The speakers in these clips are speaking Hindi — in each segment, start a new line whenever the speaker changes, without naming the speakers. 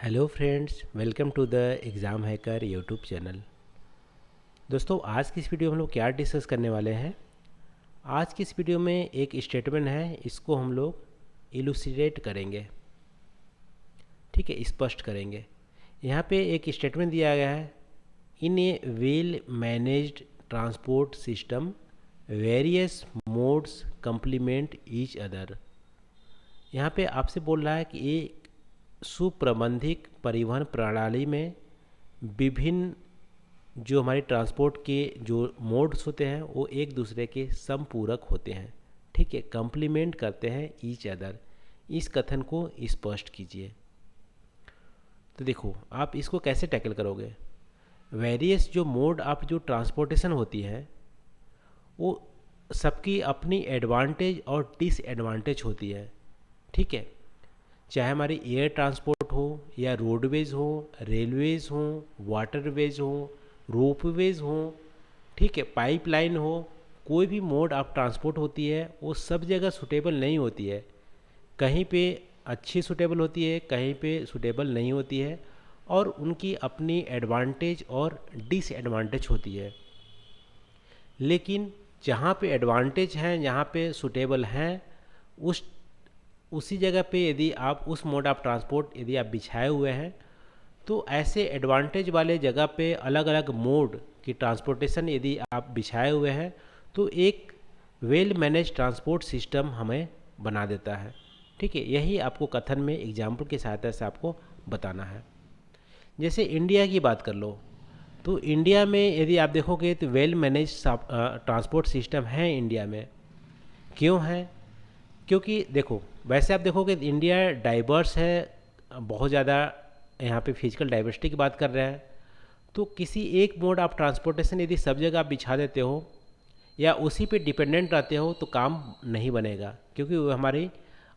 Hello friends, welcome to the exam hacker YouTube channel. दोस्तों, आज की इस वीडियो में हम लोग क्या डिस्कस करने वाले हैं। आज की इस वीडियो में एक स्टेटमेंट है, इसको हम लोग इलुसिडेट करेंगे। ठीक है, स्पष्ट करेंगे। यहाँ पे एक स्टेटमेंट दिया गया है, in a well managed transport system various modes complement each other. यहाँ पे आपसे बोल रहा है कि एक सुप्रबंधित परिवहन प्रणाली में विभिन्न जो हमारे ट्रांसपोर्ट के जो मोड्स होते हैं वो एक दूसरे के समपूरक होते हैं। ठीक है, कंप्लीमेंट करते हैं ईच अदर। इस कथन को स्पष्ट कीजिए। तो देखो, आप इसको कैसे टैकल करोगे। वेरियस जो मोड आप जो ट्रांसपोर्टेशन होती है वो सबकी अपनी एडवांटेज और डिसएडवांटेज होती है। ठीक है, चाहे हमारी एयर ट्रांसपोर्ट हो या रोडवेज हो, रेलवेज हो, वाटरवेज हो, रोपवेज हो, ठीक है, पाइपलाइन हो, कोई भी मोड ऑफ ट्रांसपोर्ट होती है वो सब जगह सूटेबल नहीं होती है। कहीं पे अच्छी सूटेबल होती है, कहीं पे सूटेबल नहीं होती है, और उनकी अपनी एडवांटेज और डिसएडवांटेज होती है। लेकिन जहाँ पे एडवांटेज हैं, जहाँ पे सूटेबल हैं, उस उसी जगह पे यदि आप उस मोड ऑफ ट्रांसपोर्ट यदि आप बिछाए हुए हैं तो ऐसे एडवांटेज वाले जगह पे अलग अलग मोड की ट्रांसपोर्टेशन यदि आप बिछाए हुए हैं तो एक वेल मैनेज ट्रांसपोर्ट सिस्टम हमें बना देता है। ठीक है, यही आपको कथन में एग्जाम्पल की सहायता से आपको बताना है। जैसे इंडिया की बात कर लो, तो इंडिया में यदि आप देखोगे तो वेल मैनेज ट्रांसपोर्ट सिस्टम है इंडिया में। क्यों है? क्योंकि देखो, वैसे आप देखोगे इंडिया डाइवर्स है बहुत ज़्यादा। यहाँ पे फिजिकल डाइवर्सिटी की बात कर रहे हैं, तो किसी एक मोड ऑफ ट्रांसपोर्टेशन यदि सब जगह आप बिछा देते हो या उसी पे डिपेंडेंट रहते हो तो काम नहीं बनेगा, क्योंकि वो हमारी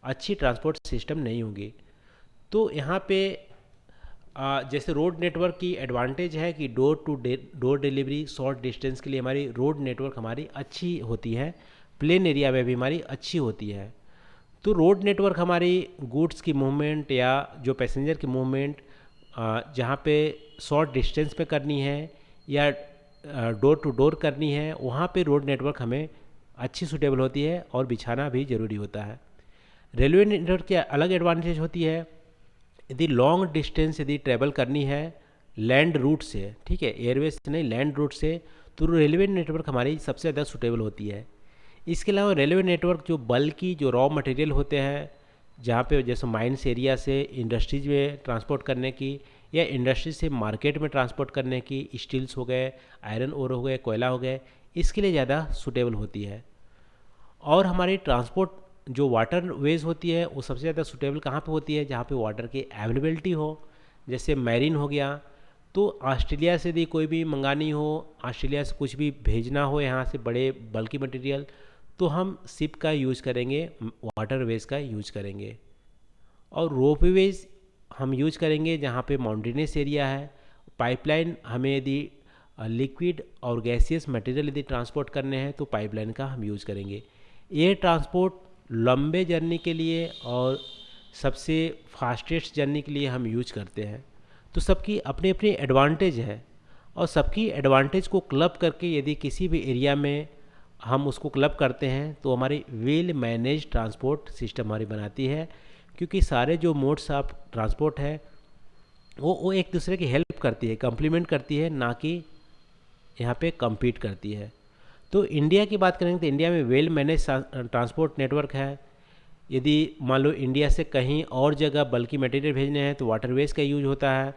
अच्छी ट्रांसपोर्ट सिस्टम नहीं होगी। तो यहाँ पे जैसे रोड नेटवर्क की एडवांटेज है कि door to door delivery short distance के लिए हमारी रोड नेटवर्क हमारी अच्छी होती है, प्लेन एरिया में भी हमारी अच्छी होती है। तो रोड नेटवर्क हमारी गुड्स की मूवमेंट या जो पैसेंजर की मूवमेंट जहाँ पे शॉर्ट डिस्टेंस पे करनी है या डोर टू डोर करनी है, वहाँ पे रोड नेटवर्क हमें अच्छी सूटेबल होती है और बिछाना भी ज़रूरी होता है। रेलवे नेटवर्क की अलग एडवांटेज होती है, यदि लॉन्ग डिस्टेंस यदि ट्रैवल करनी है लैंड रूट से, ठीक है, एयरवेज से नहीं, लैंड रूट से, तो रेलवे नेटवर्क हमारी सबसे ज़्यादा सूटेबल होती है। इसके अलावा रेलवे नेटवर्क जो बल्कि जो रॉ मटेरियल होते हैं, जहाँ पे जैसे माइंस एरिया से इंडस्ट्रीज में ट्रांसपोर्ट करने की या इंडस्ट्री से मार्केट में ट्रांसपोर्ट करने की, स्टील्स हो गए, आयरन ओर हो गए, कोयला हो गए, इसके लिए ज़्यादा सूटेबल होती है। और हमारी ट्रांसपोर्ट जो वाटर वेज होती है वो सबसे ज़्यादा सूटेबल कहाँ पे होती है, जहाँ पे वाटर की अवेलेबिलिटी हो। जैसे मैरीन हो गया, तो ऑस्ट्रेलिया से यदि कोई भी मंगानी हो, ऑस्ट्रेलिया से कुछ भी भेजना हो यहाँ से बड़े बल्कि मटेरियल, तो हम शिप का यूज़ करेंगे, वाटर वेज का यूज करेंगे। और रोपवेज हम यूज करेंगे जहाँ पे माउंटेनियस एरिया है। पाइपलाइन हमें यदि लिक्विड और गैसियस मटेरियल यदि ट्रांसपोर्ट करने हैं तो पाइपलाइन का हम यूज़ करेंगे। एयर ट्रांसपोर्ट लंबे जर्नी के लिए और सबसे फास्टेस्ट जर्नी के लिए हम यूज करते हैं। तो सबकी अपनी अपनी एडवांटेज है, और सबकी एडवांटेज को क्लब करके यदि किसी भी एरिया में हम उसको क्लब करते हैं तो हमारी वेल मैनेज ट्रांसपोर्ट सिस्टम हमारी बनाती है। क्योंकि सारे जो मोड्स ऑफ ट्रांसपोर्ट है वो एक दूसरे की हेल्प करती है, कंप्लीमेंट करती है, ना कि यहाँ पे compete करती है। तो इंडिया की बात करेंगे तो इंडिया में वेल मैनेज ट्रांसपोर्ट नेटवर्क है। यदि मान लो इंडिया से कहीं और जगह बल्कि मटेरियल भेजने हैं तो वाटरवेज का यूज होता है।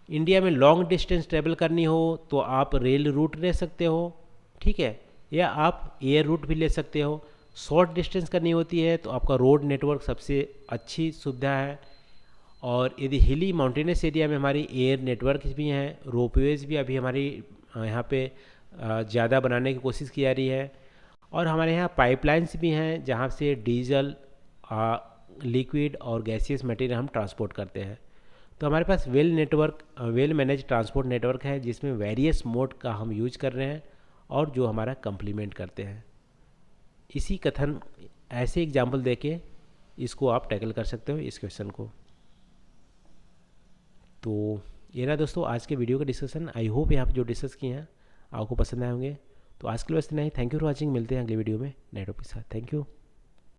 इंडिया में लॉन्ग डिस्टेंस ट्रेवल करनी हो तो आप रेल रूट ले सकते हो, ठीक है, या आप एयर रूट भी ले सकते हो। शॉर्ट डिस्टेंस करनी होती है तो आपका रोड नेटवर्क सबसे अच्छी सुविधा है। और यदि हिली माउंटेनस एरिया में हमारी एयर नेटवर्क भी हैं, रोपवेज भी अभी हमारी यहाँ पे ज़्यादा बनाने की कोशिश की जा रही है। और हमारे यहाँ पाइपलाइंस भी हैं जहाँ से डीजल, लिक्विड और गैसियस मटेरियल हम ट्रांसपोर्ट करते हैं। तो हमारे पास वेल मैनेज ट्रांसपोर्ट नेटवर्क है जिसमें वेरियस मोड का हम यूज कर रहे हैं और जो हमारा कंप्लीमेंट करते हैं। इसी कथन ऐसे एग्जाम्पल देके इसको आप टैकल कर सकते हो इस क्वेश्चन को। तो ये रहा दोस्तों आज के वीडियो का डिस्कशन। आई होप यहाँ पे जो डिस्कस किए हैं आपको पसंद आए होंगे। तो आज के लिए बस इतना ही। Thank you for watching. मिलते हैं अगले वीडियो में नए टॉपिक के साथ। Thank you.